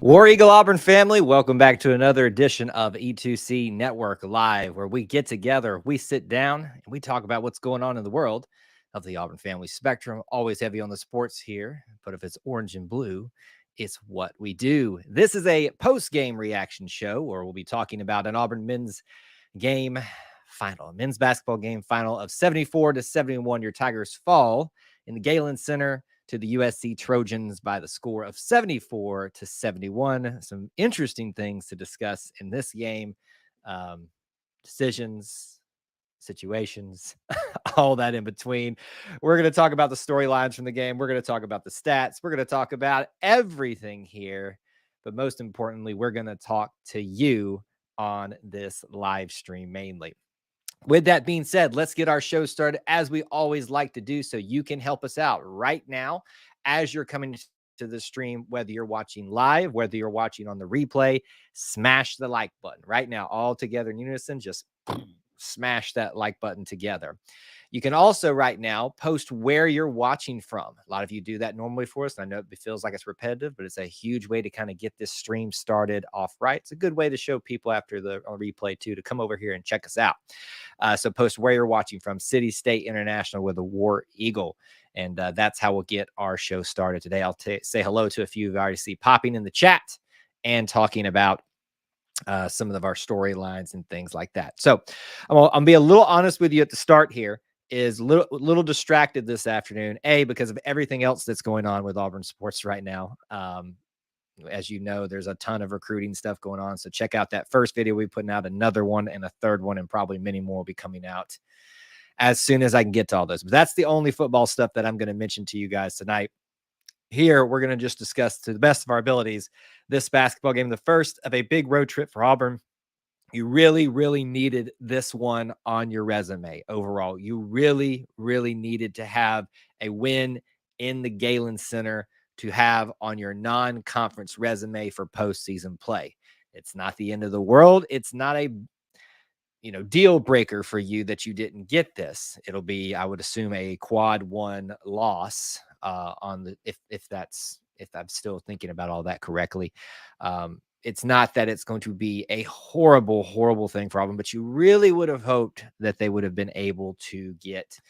War Eagle Auburn family, welcome back to another edition of E2C Network Live, where we get together, we sit down, and we talk about what's going on in the world of the Auburn family spectrum. Always heavy on the sports here, but if it's orange and blue, it's what we do. This is a post-game reaction show where we'll be talking about an Auburn men's game final, men's basketball game final of 74-71. Your Tigers fall in the Galen Center to the USC Trojans by the score of 74-71. Some interesting things to discuss in this game. Decisions, situations, all that in between. We're going to talk about the storylines from the game. We're going to talk about the stats. We're going to talk about everything here. But most importantly, we're going to talk to you on this live stream mainly. With that being said, let's get our show started as we always like to do, so you can help us out right now as you're coming to the stream, whether you're watching live, whether you're watching on the replay. Smash the like button right now, all together in unison. Just smash that like button together. You can also right now post where you're watching from. A lot of you do that normally for us, and I know it feels like it's repetitive, but it's a huge way to kind of get this stream started off right. It's a good way to show people after the replay too to come over here and check us out. So post where you're watching from, city, state, international, with a War Eagle. And that's how we'll get our show started today. I'll say hello to a few you've already see popping in the chat and talking about some of our storylines and things like that. So I'll be a little honest with you at the start here. Is a little distracted this afternoon, because of everything else that's going on with Auburn sports right now. As you know, there's a ton of recruiting stuff going on. So check out that first video we're putting out, another one and a third one, and probably many more will be coming out as soon as I can get to all those. But that's the only football stuff that I'm going to mention to you guys tonight. Here, we're going to just discuss to the best of our abilities this basketball game, the first of a big road trip for Auburn. You really, really needed this one on your resume overall. You really, really needed to have a win in the Galen Center to have on your non-conference resume for postseason play. It's not the end of the world. It's not a deal breaker for you that you didn't get this. It'll be, I would assume, a quad one loss on the if I'm still thinking about all that correctly. It's not that it's going to be a horrible, horrible thing for Auburn, but you really would have hoped that they would have been able to get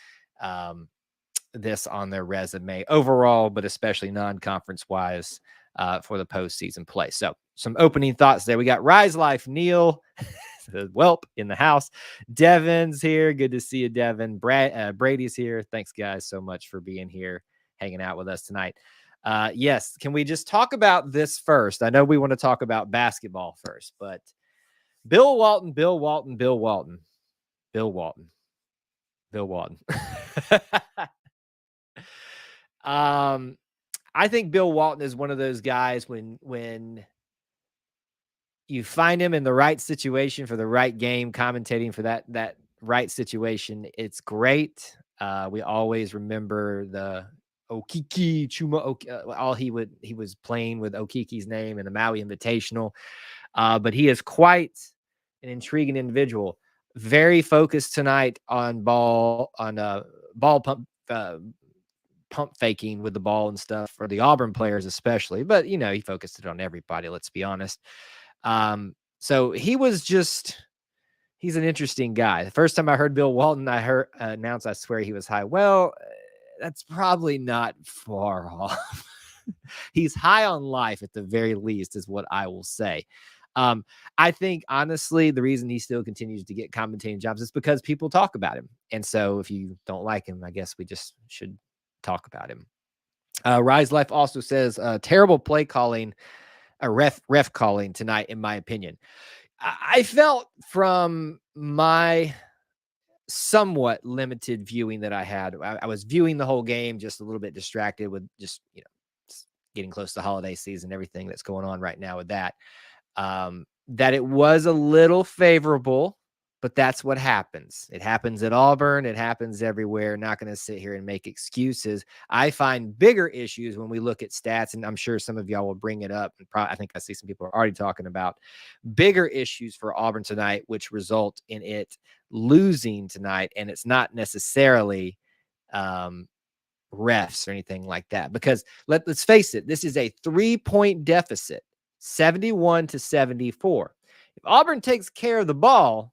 this on their resume overall, but especially non-conference wise for the postseason play. So some opening thoughts there. We got Rise Life Neil, Welp in the house. Devin's here. Good to see you, Devin. Brady's here. Thanks, guys, so much for being here, hanging out with us tonight. Yes, can we just talk about this first? I know we want to talk about basketball first, but Bill Walton. I think Bill Walton is one of those guys when you find him in the right situation for the right game, commentating for that right situation, it's great. We always remember the Okiki Chuma. He was playing with Okiki's name in the Maui Invitational, but he is quite an intriguing individual. Very focused tonight on ball pump faking with the ball and stuff for the Auburn players especially, but he focused it on everybody. Let's be honest. So he's an interesting guy. The first time I heard Bill Walton, I heard announce, I swear he was high. Well, that's probably not far off. He's high on life at the very least, is what I will say. I think, honestly, the reason he still continues to get commentating jobs is because people talk about him. And so if you don't like him, I guess we just should talk about him. Rise Life also says terrible play calling, ref calling tonight, in my opinion. I felt from my somewhat limited viewing that I had, I was viewing the whole game just a little bit distracted with just getting close to the holiday season, everything that's going on right now with that, that it was a little favorable, but that's what happens. It happens at Auburn. It happens everywhere. Not going to sit here and make excuses. I find bigger issues when we look at stats, and I'm sure some of y'all will bring it up. And I think I see some people are already talking about bigger issues for Auburn tonight, which result in it losing tonight. And it's not necessarily refs or anything like that, because let's face it, this is a 3-point deficit. 71-74. If Auburn takes care of the ball,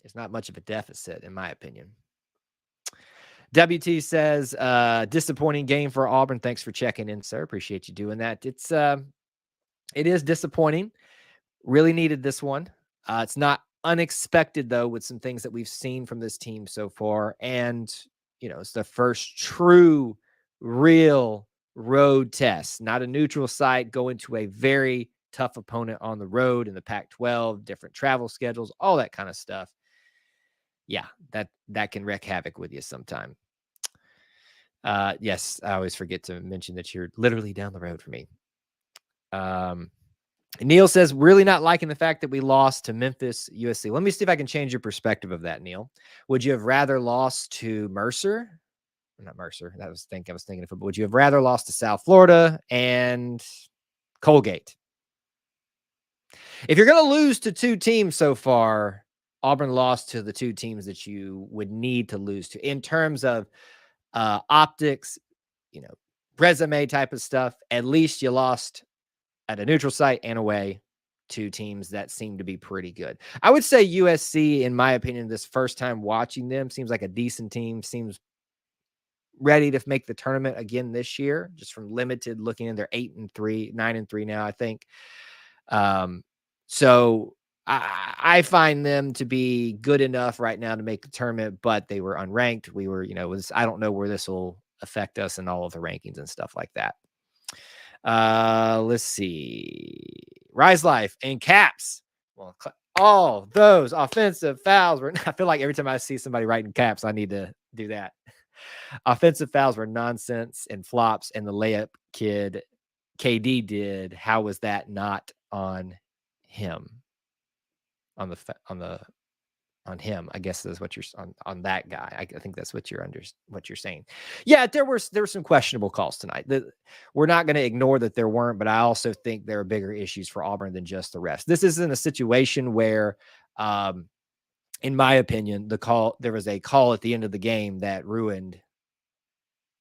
it's not much of a deficit, in my opinion. WT says, disappointing game for Auburn. Thanks for checking in, sir. Appreciate you doing that. It is disappointing. Really needed this one. It's not unexpected, though, with some things that we've seen from this team so far. And, it's the first true, real road test, not a neutral site, going to a very tough opponent on the road in the Pac-12, different travel schedules, all that kind of stuff. Yeah, that can wreak havoc with you sometime. Yes, I always forget to mention that you're literally down the road from me. Neil says, really not liking the fact that we lost to Memphis, USC. Let me see if I can change your perspective of that, Neil. Would you have rather lost to Mercer? Not Mercer. I was thinking of football. Would you have rather lost to South Florida and Colgate? If you're going to lose to two teams so far, Auburn lost to the two teams that you would need to lose to in terms of optics, resume type of stuff. At least you lost at a neutral site and away to teams that seem to be pretty good. I would say USC, in my opinion, this first time watching them, seems like a decent team, seems ready to make the tournament again this year, just from limited looking in. They're 8-3, 9-3 now, I think. So I find them to be good enough right now to make the tournament, but they were unranked. We were, I don't know where this will affect us in all of the rankings and stuff like that. Let's see. Rise Life and caps. Well, all those offensive fouls were, I feel like every time I see somebody writing caps, I need to do that. Offensive fouls were nonsense and flops, and the layup kid KD did. How was that not on him? On him, I guess is what you're on that guy. I think that's what you're saying. Yeah, there were some questionable calls tonight. We're not going to ignore that there weren't, but I also think there are bigger issues for Auburn than just the refs. This isn't a situation where, in my opinion, there was a call at the end of the game that ruined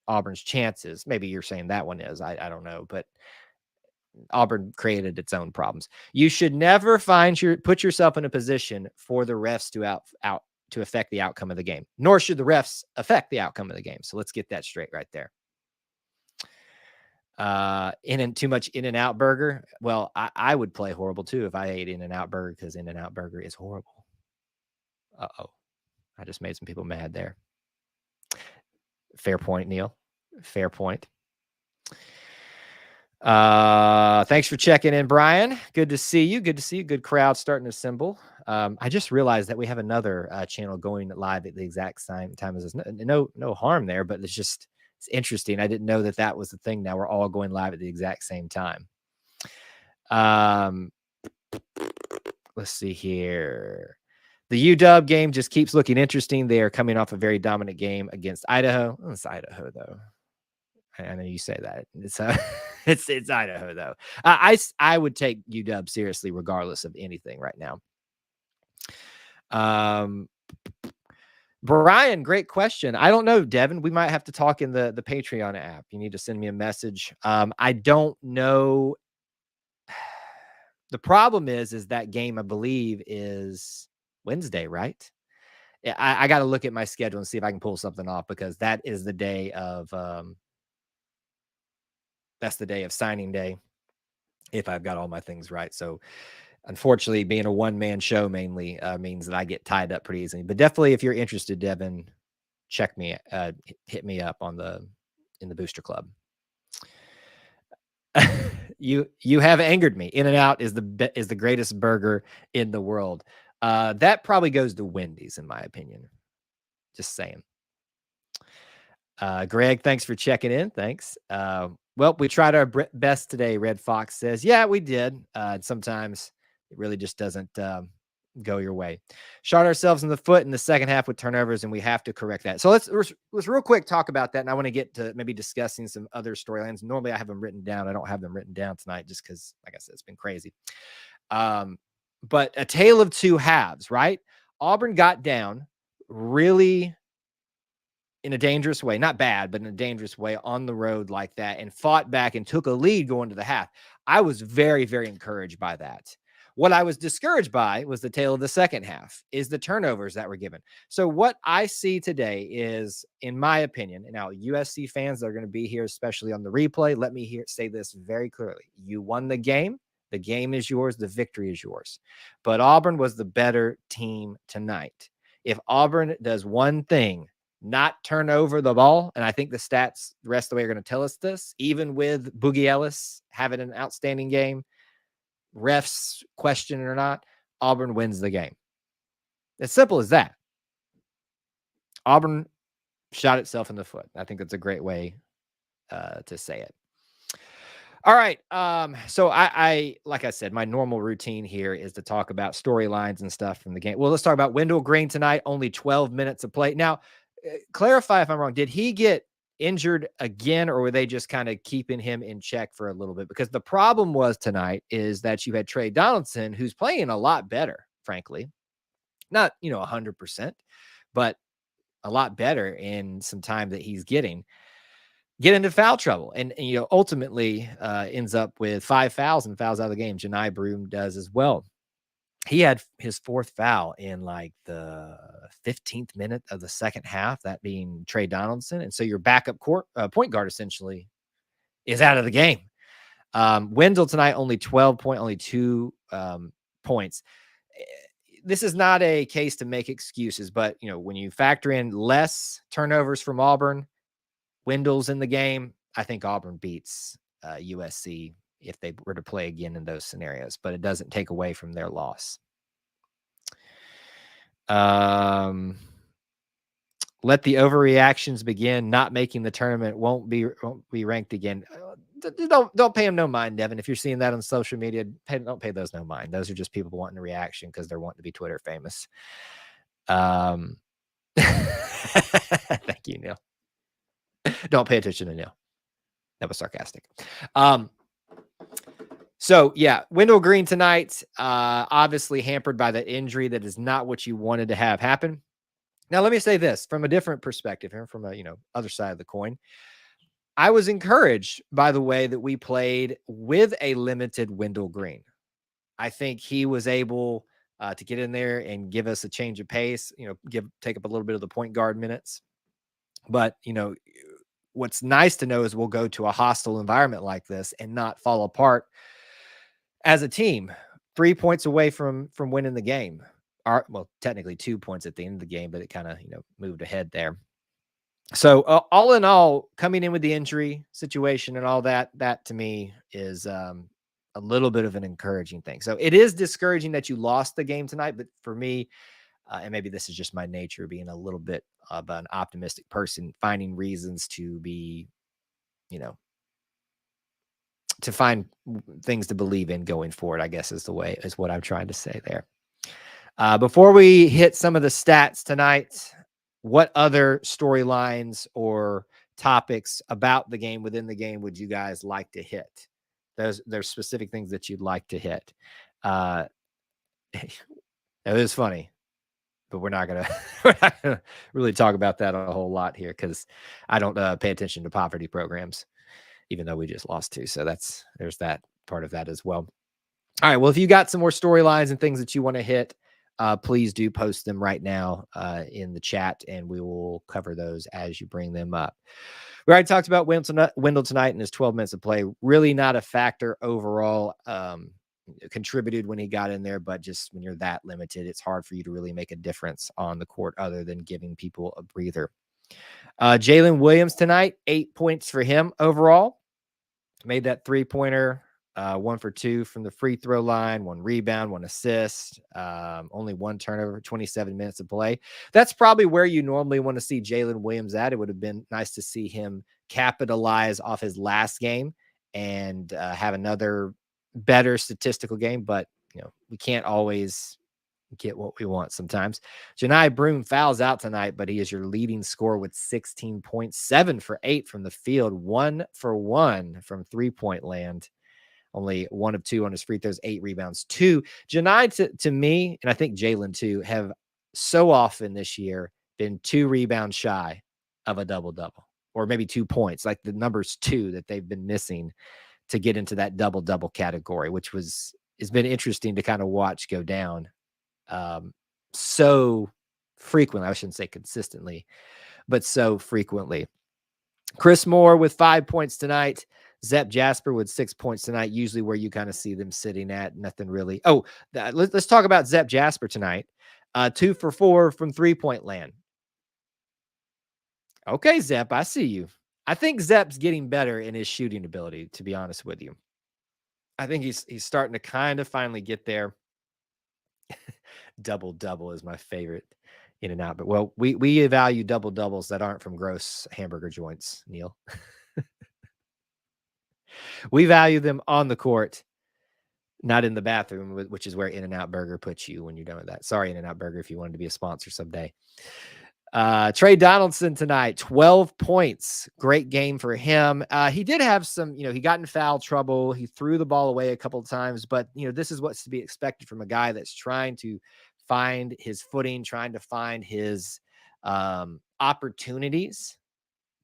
Auburn's chances. Maybe you're saying that one is. I don't know, but Auburn created its own problems. You should never put yourself in a position for the refs to affect the outcome of the game, nor should the refs affect the outcome of the game. So let's get that straight right there. Too much In-N-Out burger. Well, I would play horrible too if I ate In-N-Out burger, because In-N-Out burger is horrible. Uh-oh. I just made some people mad there. Fair point, Neil. Fair point. Thanks for checking in, Brian. Good to see you. Good crowd starting to assemble. I just realized that we have another channel going live at the exact same time as us. No harm there, but it's interesting. I didn't know that was the thing. Now we're all going live at the exact same time. Let's see here. The UW game just keeps looking interesting. They are coming off a very dominant game against Idaho. Oh, it's Idaho, though. I know you say that. It's Idaho, though. I would take UW seriously regardless of anything right now. Brian, great question. I don't know, Devin. We might have to talk in the Patreon app. You need to send me a message. I don't know. The problem is that game, I believe, is Wednesday, right? Yeah, I got to look at my schedule and see if I can pull something off, because that is the day of that's the day of signing day, if I've got all my things right. So unfortunately, being a one-man show mainly means that I get tied up pretty easily. But definitely, if you're interested, Devin, check me, hit me up in the Booster Club. You have angered me. In-N-Out is the greatest burger in the world. That probably goes to Wendy's, in my opinion. Just saying. Greg, thanks for checking in. Thanks. Well, we tried our best today. Red Fox says, yeah, we did. Sometimes it really just doesn't go your way. Shot ourselves in the foot in the second half with turnovers, and we have to correct that. So let's real quick talk about that. And I want to get to maybe discussing some other storylines. Normally I have them written down. I don't have them written down tonight just because, like I said, it's been crazy. But a tale of two halves, right? Auburn got down, really in a dangerous way, not bad, but in a dangerous way on the road like that, and fought back and took a lead going to the half. I was very, very encouraged by that. What I was discouraged by was the tail of the second half, is the turnovers that were given. So what I see today is, in my opinion, and now USC fans that are going to be here, especially on the replay, let me say this very clearly. You won the game. The game is yours. The victory is yours. But Auburn was the better team tonight. If Auburn does one thing, not turn over the ball, and I think the stats the rest of the way are going to tell us this, even with Boogie Ellis having an outstanding game, refs question it or not, Auburn wins the game. As simple as that. Auburn shot itself in the foot. I think that's a great way to say it. All right. So I like I said, my normal routine here is to talk about storylines and stuff from the game. Well, let's talk about Wendell Green tonight. Only 12 minutes of play. Now, clarify if I'm wrong. Did he get injured again, or were they just kind of keeping him in check for a little bit? Because the problem was tonight is that you had Trey Donaldson, who's playing a lot better, frankly. Not, 100%, but a lot better in some time that he's getting. Get into foul trouble and ultimately ends up with 5 fouls and fouls out of the game. Janai Broome does as well. He had his 4th foul in like the 15th minute of the second half, that being Trey Donaldson. And so your backup point guard essentially is out of the game. Wendell tonight, only 2 points. This is not a case to make excuses, but when you factor in less turnovers from Auburn, Wendell's in the game, I think Auburn beats USC if they were to play again in those scenarios, but it doesn't take away from their loss. Let the overreactions begin. Not making the tournament won't be ranked again. Don't pay them no mind, Devin. If you're seeing that on social media, don't pay those no mind. Those are just people wanting a reaction because they're wanting to be Twitter famous. Thank you, Neil. Don't pay attention to Neil. That was sarcastic. So yeah, Wendell Green tonight, obviously hampered by the injury. That is not what you wanted to have happen. Now, let me say this from a different perspective here, from a, other side of the coin. I was encouraged by the way that we played with a limited Wendell Green. I think he was able to get in there and give us a change of pace, take up a little bit of the point guard minutes. But, what's nice to know is we'll go to a hostile environment like this and not fall apart as a team. 3 points away from winning the game. Well, technically 2 points at the end of the game, but it kind of, moved ahead there. So all in all, coming in with the injury situation and all that to me is a little bit of an encouraging thing. So it is discouraging that you lost the game tonight, but for me, and maybe this is just my nature, being a little bit of an optimistic person, finding reasons to be, to find things to believe in going forward, I guess is what I'm trying to say there. Before we hit some of the stats tonight, what other storylines or topics about the game, within the game, would you guys like to hit? There's specific things that you'd like to hit. It is funny, but we're not gonna really talk about that a whole lot here because I don't pay attention to poverty programs, even though we just lost 2. So there's that part of that as well. All right. Well, if you got some more storylines and things that you want to hit, please do post them right now in the chat, and we will cover those as you bring them up. We already talked about Wendell tonight and his 12 minutes of play. Really not a factor overall. Contributed when he got in there, but just when you're that limited, it's hard for you to really make a difference on the court other than giving people a breather. Jalen Williams tonight, 8 points for him overall. Made that 3-pointer. 1 for 2 from the free throw line, 1 rebound, 1 assist, only 1 turnover, 27 minutes of play. That's probably where you normally want to see Jalen Williams at. It would have been nice to see him capitalize off his last game and have another better statistical game, but we can't always get what we want sometimes. Janai Broome fouls out tonight, but he is your leading scorer with 16 points, 7 for 8 from the field, 1 for 1 from 3-point land. Only 1 of 2 on his free throws, 8 rebounds. 2. Janai, to me, and I think Jalen too, have so often this year been 2 rebounds shy of a double-double, or maybe 2 points, like the number's 2 that they've been missing to get into that double-double category, which has been interesting to kind of watch go down so frequently. I shouldn't say consistently, but so frequently. Chris Moore with 5 points tonight. Zep Jasper with 6 points tonight, usually where you kind of see them sitting at. Nothing really. Oh, let's talk about Zep Jasper tonight. 2 for 4 from three-point land. Okay, Zep, I see you. I think Zep's getting better in his shooting ability, to be honest with you. I think he's starting to kind of finally get there. Double-double is my favorite in and out. But, well, we value double-doubles that aren't from gross hamburger joints, Neil. We value them on the court, not in the bathroom, which is where In-N-Out Burger puts you when you're done with that. Sorry, In-N-Out Burger, if you wanted to be a sponsor someday. Trey Donaldson tonight, 12 points. Great game for him. He did have some, he got in foul trouble. He threw the ball away a couple of times, but this is what's to be expected from a guy that's trying to find his footing, trying to find his opportunities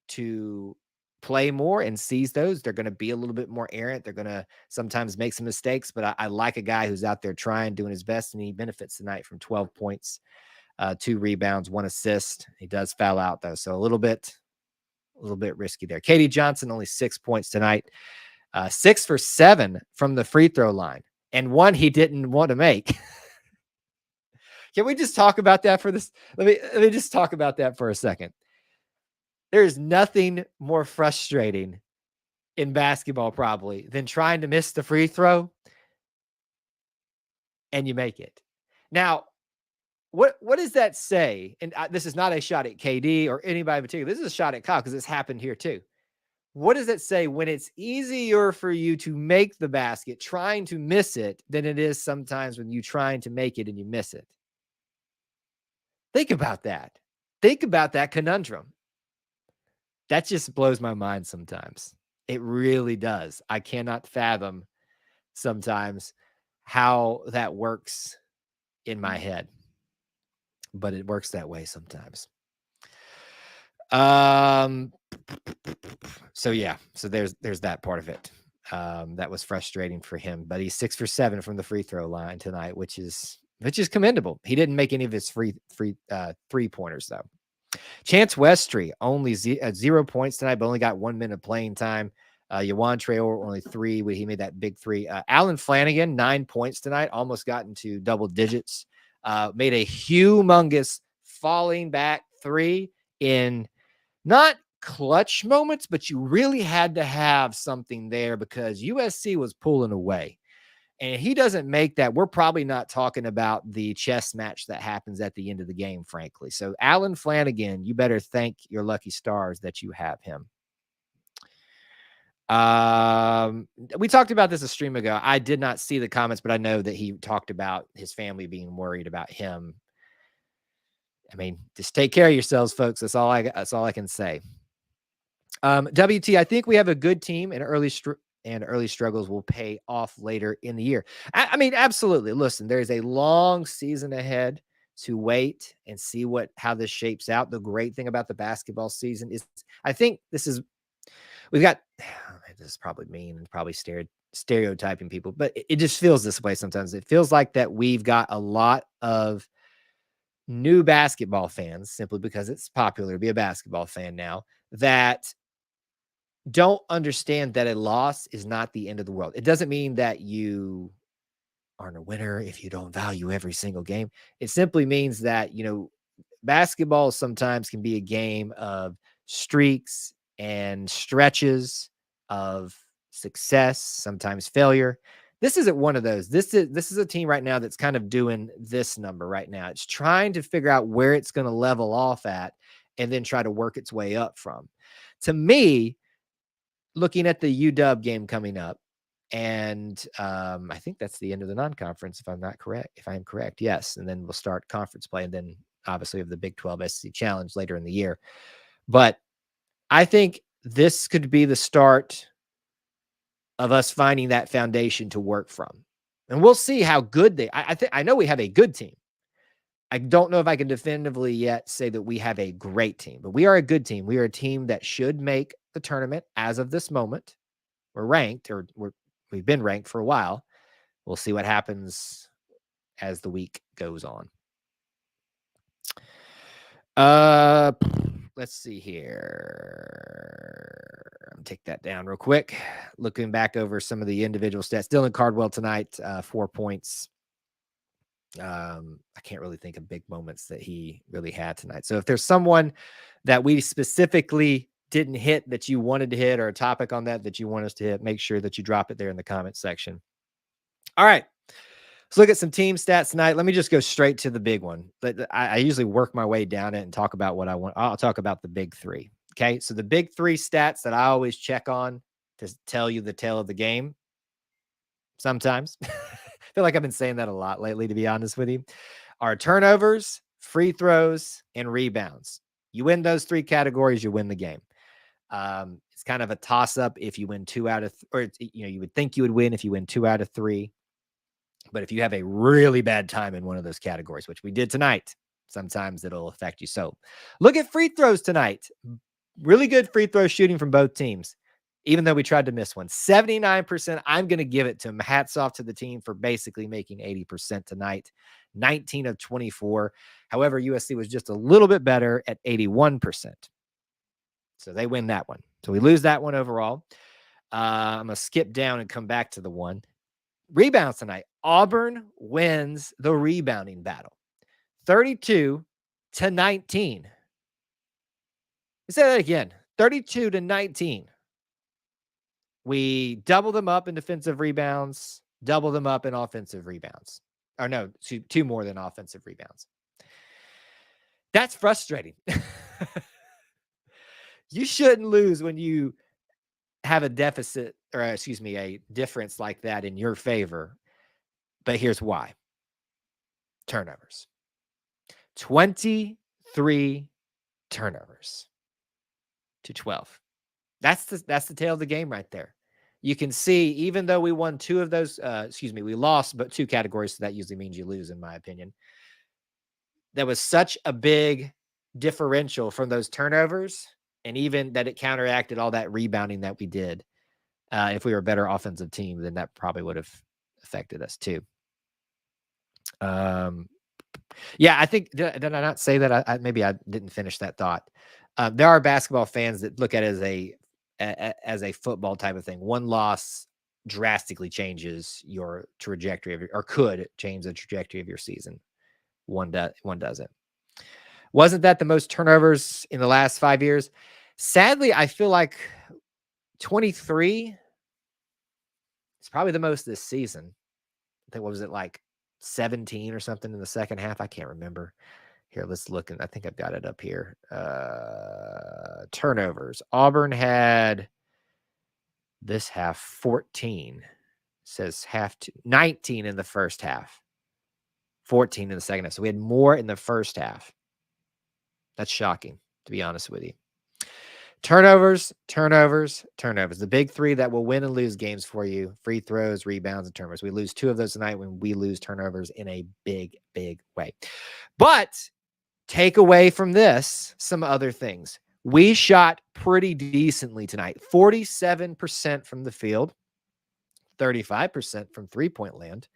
to play more and seize those. They're going to be a little bit more errant. They're going to sometimes make some mistakes, but I like a guy who's out there trying, doing his best, and he benefits tonight from 12 points. 2 rebounds, 1 assist. He does foul out though, so a little bit risky there. Katie Johnson, only 6 points tonight. 6 for 7 from the free throw line, and 1 he didn't want to make. Can we just talk about that for this? Let me just talk about that for a second. There is nothing more frustrating in basketball probably than trying to miss the free throw and you make it. Now, what does that say? And this is not a shot at KD or anybody in particular. This is a shot at Kyle because it's happened here too. What does it say when it's easier for you to make the basket trying to miss it than it is sometimes when you're trying to make it and you miss it? Think about that. Think about that conundrum. That just blows my mind sometimes. It really does. I cannot fathom sometimes how that works in my head, but it works that way sometimes. So yeah, so there's that part of it. That was frustrating for him, but he's 6 for 7 from the free throw line tonight, which is commendable. He didn't make any of his free 3-pointers though. Chance Westry, only 0 points tonight, but only got 1 minute of playing time. Yawan Traore, only 3. He made that big 3. Alan Flanagan, 9 points tonight, almost got into double digits. Made a humongous falling back 3 in not clutch moments, but you really had to have something there because USC was pulling away. And he doesn't make that. We're probably not talking about the chess match that happens at the end of the game, frankly. So Alan Flanagan, you better thank your lucky stars that you have him. We talked about this a stream ago. I did not see the comments, but I know that he talked about his family being worried about him. I mean, just take care of yourselves, folks. That's all I can say. WT, I think we have a good team, and early struggles will pay off later in the year. I mean, absolutely. Listen, there's a long season ahead to wait and see how this shapes out. The great thing about the basketball season is, I think this is probably mean and probably stereotyping people, but it just feels this way sometimes. It feels like that we've got a lot of new basketball fans, simply because it's popular to be a basketball fan now, that don't understand that a loss is not the end of the world. It doesn't mean that you aren't a winner if you don't value every single game. It simply means that, basketball sometimes can be a game of streaks and stretches of success, sometimes failure. This isn't one of those. This is a team right now that's kind of doing this number right now. It's trying to figure out where it's going to level off at and then try to work its way up from. To me, looking at the UW game coming up, and I think that's the end of the non-conference, if I am correct. Yes. And then we'll start conference play, and then obviously have the Big 12 SEC Challenge later in the year. But I think this could be the start of us finding that foundation to work from. And we'll see how good I know we have a good team. I don't know if I can definitively yet say that we have a great team, but we are a good team. We are a team that should make the tournament as of this moment. We're ranked, or we've been ranked for a while. We'll see what happens as the week goes on. Let's see here. Take that down real quick. Looking back over some of the individual stats. Dylan Cardwell tonight, 4 points. I can't really think of big moments that he really had tonight. So if there's someone that we specifically didn't hit that you wanted to hit, or a topic on that you want us to hit, make sure that you drop it there in the comment section. All right. Let's look at some team stats tonight. Let me just go straight to the big one. I usually work my way down it and talk about what I want. I'll talk about the big three. Okay. So the big three stats that I always check on to tell you the tale of the game. Sometimes I feel like I've been saying that a lot lately, to be honest with you, are turnovers, free throws, and rebounds. You win those three categories, you win the game. It's kind of a toss up if you win 2 out of, or you would think you would win if you win 2 out of 3. But if you have a really bad time in one of those categories, which we did tonight, sometimes it'll affect you. So look at free throws tonight. Really good free throw shooting from both teams, even though we tried to miss one. 79%. I'm going to give it to them. Hats off to the team for basically making 80% tonight. 19 of 24. However, USC was just a little bit better at 81%. So they win that one. So we lose that one overall. I'm going to skip down and come back to the one. Rebounds tonight. Auburn wins the rebounding battle. 32-19. Let's say that again. 32-19. We double them up in defensive rebounds, double them up in offensive rebounds. Or no, two more than offensive rebounds. That's frustrating. You shouldn't lose when you have a deficit, or a difference like that in your favor. But here's why. Turnovers. 23 turnovers to 12. That's the tail of the game right there. You can see, even though we won 2 of those, we lost, but 2 categories, so that usually means you lose, in my opinion. There was such a big differential from those turnovers, and even that it counteracted all that rebounding that we did. If we were a better offensive team, then that probably would have affected us too. Yeah, I think, did I not say that? Maybe I didn't finish that thought. There are basketball fans that look at it as a football type of thing. One loss drastically changes your trajectory of or could change the trajectory of your season. One doesn't. Wasn't that the most turnovers in the last 5 years? Sadly, I feel like 23 is probably the most this season. I think, what was it, like 17 or something in the second half? I can't remember. Here, let's look. I think I've got it up here. Turnovers. Auburn had this half 14. Says 19 in the first half. 14 in the second half. So we had more in the first half. That's shocking, to be honest with you. Turnovers. The big three that will win and lose games for you: free throws, rebounds, and turnovers. We lose 2 of those tonight when we lose turnovers in a big, big way. But take away from this some other things. We shot pretty decently tonight. 47% from the field, 35% from three-point land.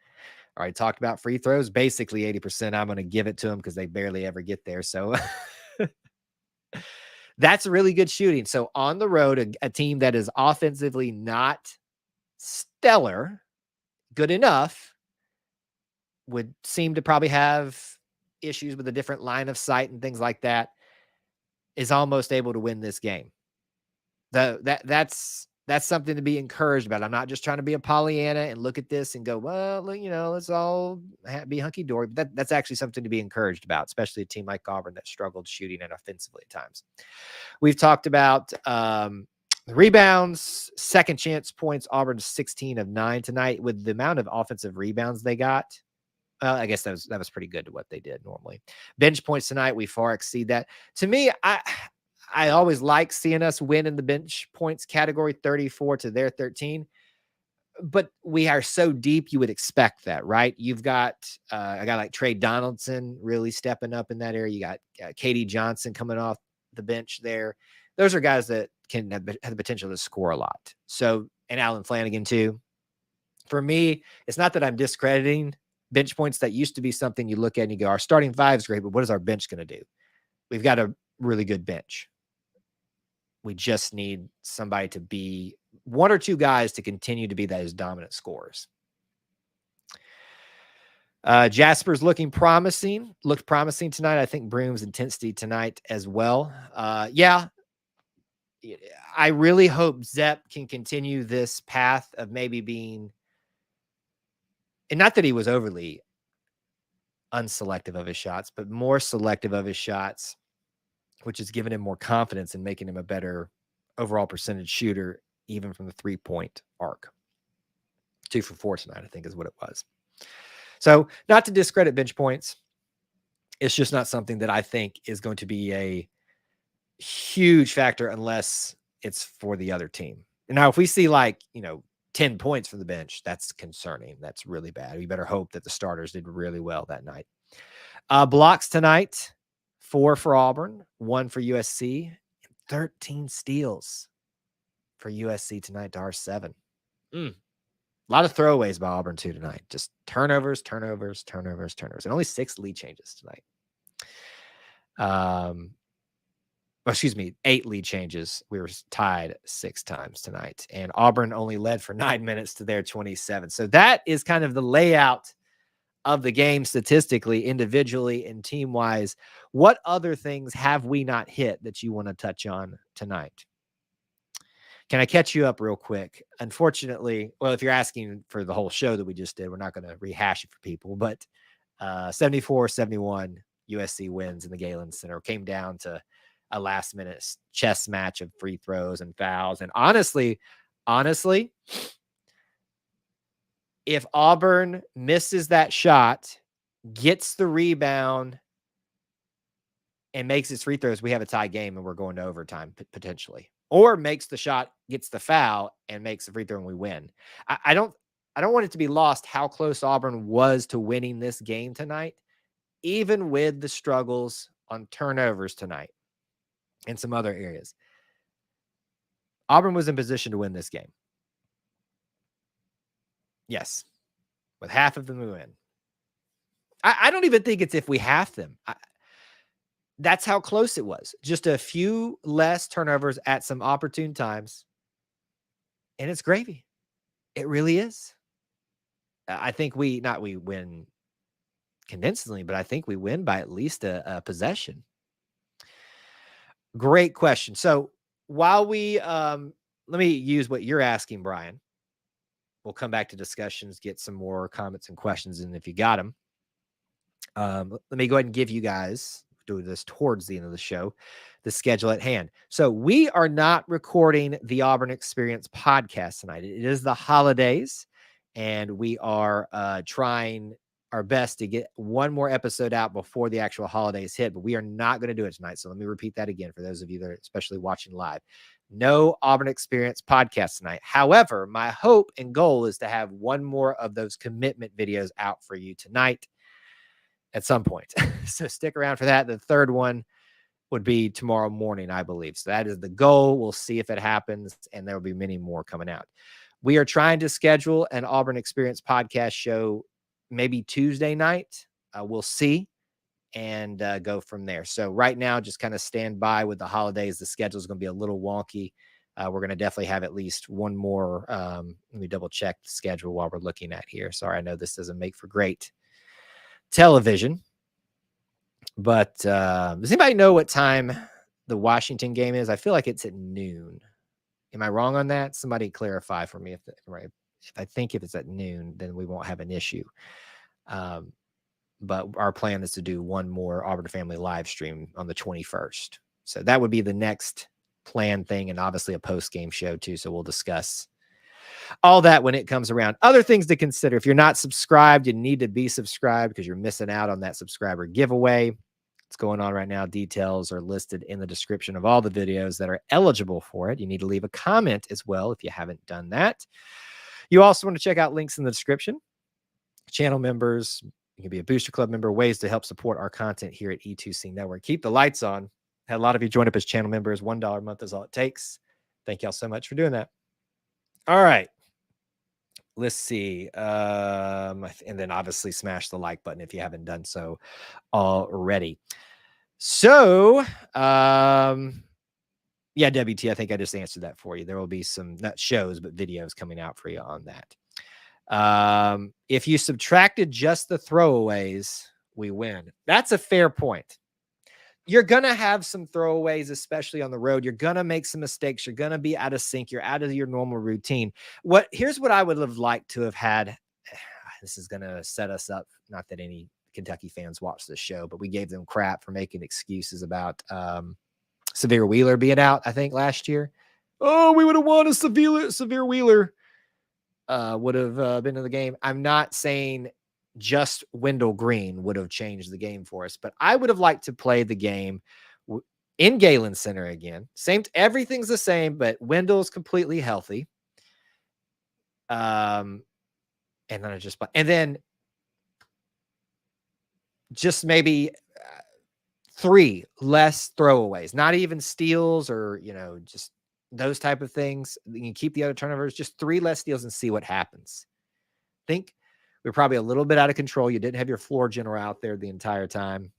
All right, talked about free throws, basically 80%. I'm going to give it to them because they barely ever get there. So that's really good shooting. So on the road, a team that is offensively not stellar, good enough, would seem to probably have issues with a different line of sight and things like that, is almost able to win this game. That's something to be encouraged about. I'm not just trying to be a Pollyanna and look at this and go, well, let's all be hunky-dory. But that's actually something to be encouraged about, especially a team like Auburn that struggled shooting and offensively at times. We've talked about the rebounds, second chance points. Auburn 16 of 9 tonight. With the amount of offensive rebounds they got, I guess that was pretty good to what they did normally. Bench points tonight, we far exceed that. To me, I always like seeing us win in the bench points category, 34 to their 13. but we are so deep, you would expect that, right? You've got a guy like Trey Donaldson really stepping up in that area. You got KD Johnson coming off the bench there. Those are guys that can have the potential to score a lot. So, and Alan Flanagan too. For me, it's not that I'm discrediting bench points. That used to be something you look at and you go, our starting five is great, but what is our bench going to do? We've got a really good bench. We just need somebody to be one or two guys to continue to be those dominant scorers. Jasper's looked promising tonight. I think Broom's intensity tonight as well. Yeah, I really hope Zepp can continue this path of maybe being, and not that he was overly unselective of his shots, but more selective of his shots, which has given him more confidence and making him a better overall percentage shooter, even from the 3-point arc. 2 for 4 tonight, I think is what it was. So not to discredit bench points. It's just not something that I think is going to be a huge factor unless it's for the other team. Now, if we see 10 points from the bench, that's concerning. That's really bad. We better hope that the starters did really well that night. Blocks tonight, 4 for Auburn, 1 for USC, 13 steals for USC tonight to our 7. A lot of throwaways by Auburn too tonight. Just turnovers, and only 6 lead changes tonight. 8 lead changes. We were tied 6 times tonight, and Auburn only led for 9 minutes to their 27. So that is kind of the layout of the game statistically, individually, and team-wise. What other things have we not hit that you want to touch on tonight? Can I catch you up real quick? Unfortunately, well, if you're asking for the whole show that we just did, we're not going to rehash it for people, but 74-71 USC wins in the Galen Center. Came down to a last-minute chess match of free throws and fouls. And honestly, if Auburn misses that shot, gets the rebound, and makes its free throws, we have a tie game and we're going to overtime potentially. Or makes the shot, gets the foul, and makes the free throw and we win. I don't want it to be lost how close Auburn was to winning this game tonight, even with the struggles on turnovers tonight and some other areas. Auburn was in position to win this game. Yes. With half of them we win. I don't even think it's if we half them. That's how close it was. Just a few less turnovers at some opportune times. And it's gravy. It really is. I think we win convincingly, but I think we win by at least a possession. Great question. So while we, let me use what you're asking, Brian. We'll come back to discussions, get some more comments and questions. And if you got them, let me go ahead and give you guys, do this towards the end of the show, the schedule at hand. So we are not recording the Auburn Experience podcast tonight. It is the holidays, and we are trying our best to get one more episode out before the actual holidays hit, but we are not going to do it tonight. So let me repeat that again for those of you that are especially watching live. No Auburn Experience podcast tonight. However, my hope and goal is to have one more of those commitment videos out for you tonight at some point. So stick around for that. The third one would be tomorrow morning, I believe. So that is the goal. We'll see if it happens, and there will be many more coming out. We are trying to schedule an Auburn Experience podcast show maybe Tuesday night. We'll see and go from there. So right now, just kind of stand by with the holidays. The schedule is going to be a little wonky. We're going to definitely have at least one more. Let me double check the schedule while we're looking at here. Sorry, I know this doesn't make for great television, but does anybody know what time the Washington game is? I feel like it's at noon. Am I wrong on that? Somebody clarify for me. If I think if it's at noon, then we won't have an issue. But our plan is to do one more Auburn Family live stream on the 21st. So that would be the next planned thing, and obviously a post-game show too. So we'll discuss all that when it comes around. Other things to consider. If you're not subscribed, you need to be subscribed because you're missing out on that subscriber giveaway. It's going on right now. Details are listed in the description of all the videos that are eligible for it. You need to leave a comment as well if you haven't done that. You also want to check out links in the description. Channel members, you can be a Booster Club member, ways to help support our content here at E2C Network. Keep the lights on. Had a lot of you join up as channel members. $1 a month is all it takes. Thank y'all so much for doing that. All right. Let's see. And then obviously smash the like button if you haven't done so already. So, yeah, WT, I think I just answered that for you. There will be some, not shows, but videos coming out for you on that. If you subtracted just the throwaways, we win. That's a fair point. You're going to have some throwaways, especially on the road. You're going to make some mistakes. You're going to be out of sync. You're out of your normal routine. Here's what I would have liked to have had. This is going to set us up. Not that any Kentucky fans watch this show, but we gave them crap for making excuses about Severe Wheeler being out, I think, last year. Oh, we would have won a Severe Wheeler. Would have been in the game. I'm not saying just Wendell Green would have changed the game for us, but I would have liked to play the game in Galen Center again. Everything's the same, but Wendell's completely healthy. And then just maybe 3 less throwaways, not even steals or, just those type of things. You can keep the other turnovers, just 3 less steals and see what happens. I think we're probably a little bit out of control. You didn't have your floor general out there the entire time.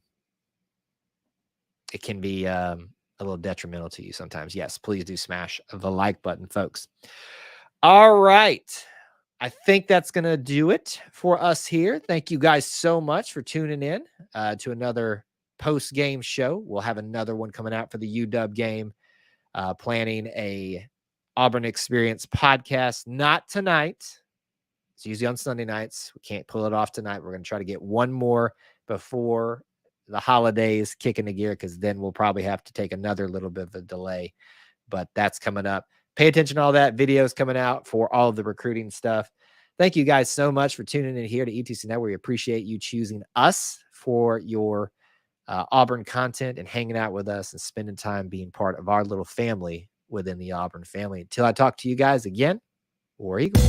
It can be a little detrimental to you sometimes. Yes, please do smash the like button, folks. All right. I think that's going to do it for us here. Thank you guys so much for tuning in to another post-game show. We'll have another one coming out for the UW game. Planning a Auburn Experience podcast. Not tonight. It's usually on Sunday nights. We can't pull it off tonight. We're going to try to get one more before the holidays kick into gear, because then we'll probably have to take another little bit of a delay. But that's coming up. Pay attention to all that. Videos coming out for all of the recruiting stuff. Thank you guys so much for tuning in here to E2C Network. We appreciate you choosing us for your Auburn content and hanging out with us and spending time being part of our little family within the Auburn family. Until I talk to you guys again, War Eagle.